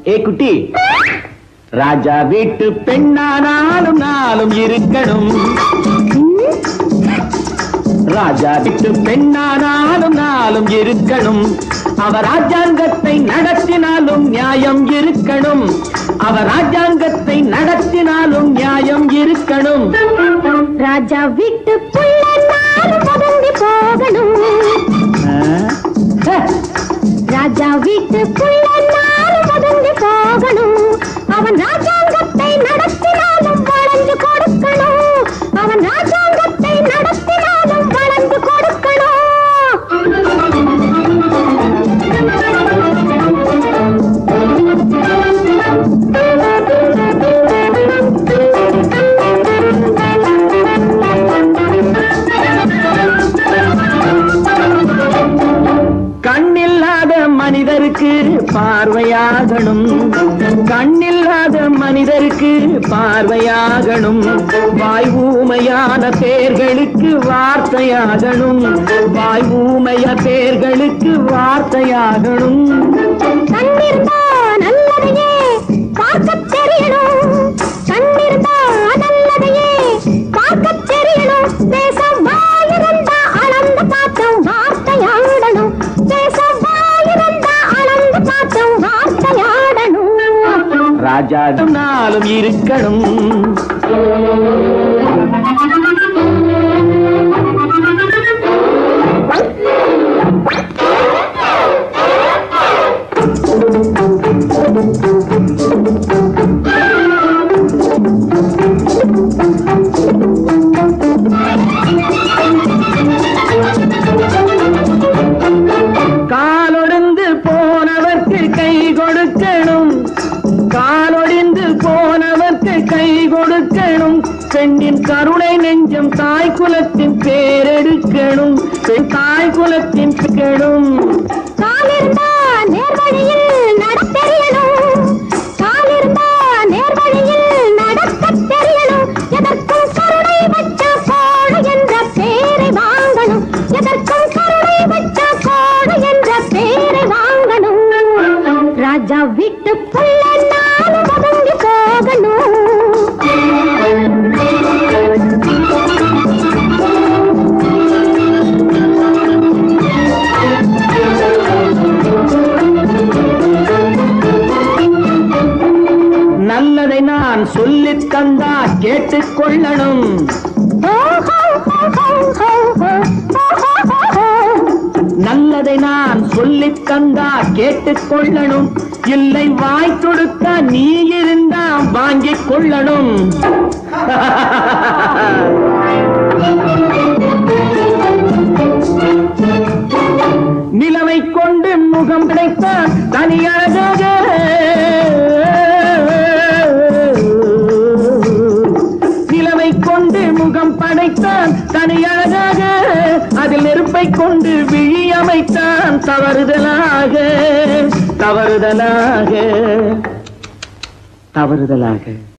ஏ குட்டி, ராஜா வீட்டு பெண்ணானாலும் நாளும் இருக்கணும். ராஜா வீட்டு பெண்ணானாலும் நாளும் இருக்கணும். அவர் ராஜாங்கத்தை நடத்தினாலும் நியாயம் இருக்கணும். அவர் ராஜாங்கத்தை நடத்தினாலும் நியாயம் இருக்கணும். ராஜா வீட்டு புள்ள நாளும் பதுங்கி போகணும். ராஜா வீட்டு புள்ள நாளும் பதுங்கி போகணும். அவன் ராஜாங்கத்தை நடத்தினாலும் வளர்ந்து கொடுக்கணும். அவன் ராஜாங்கத்தை நடத்தினாலும் வளர்ந்து கொடுக்கணும். கண்ணில்லாத மனிதருக்கு பார்வையாகணும். கண்ணில்லாத மனிதருக்கு பார்வையாகணும். வாய் ஊமையான பேர்களுக்கு வார்த்தையாகணும். வாய் ஊமைய பேர்களுக்கு வார்த்தையாகணும். கண்ணிருந்தா நல்லதையே பார்க்கத் தெரியணும். கண்ணிருந்தா நல்லதையே பார்க்கத் தெரியணும். தேசம் வாயிருந்தா அளந்து பார்த்தும் வார்த்தையாடணும். தேசம் வாயிருந்தா அளந்து பார்த்தும் வார்த்தையாடணும். ராஜா நாளும் இருக்கணும். காலொடிந்து போனவர்க்கு கை கொடுக்கணும். காலொடிந்து போனவர்க்கு கை கொடுக்கணும். பெண்ணின் கருணை நெஞ்சம் தாய் குலத்தின் பேரெடுக்கணும். தாய் குலத்தின் பேரும் காலிருந்தா நேர்வழியில் நடத்தெரியணும். காலிருந்தா நேர்வழியில் நடக்கத் தெரியணும். எதற்கும் கருணை வச்ச கோடு என்ற பேரை வாங்கணும். எதற்கும் கருணை வச்ச கோடு என்ற பேரை வாங்கணும். ராஜா வீட்டு புள்ள நாளும் பதுங்கி போகணும். நல்லதை நான் சொல்லித் தந்தா கேட்டுக்கொள்ளணும். நல்லதை நான் சொல்லித் தந்தா கேட்டுக்கொள்ளணும். இல்லை வாய் கொடுக்க நீ இருந்தா வாங்கிக் கொள்ளணும். நிலவை கொண்டு முகம் கிடைத்தால் தனியாக. நிலவை கொண்டு முகம் படைத்தான் தனி அழகாக. அதில் நெருப்பை கொண்டு விழி அமைத்தான் தவறுதலாக. தவறுதலாக தவறுதலாக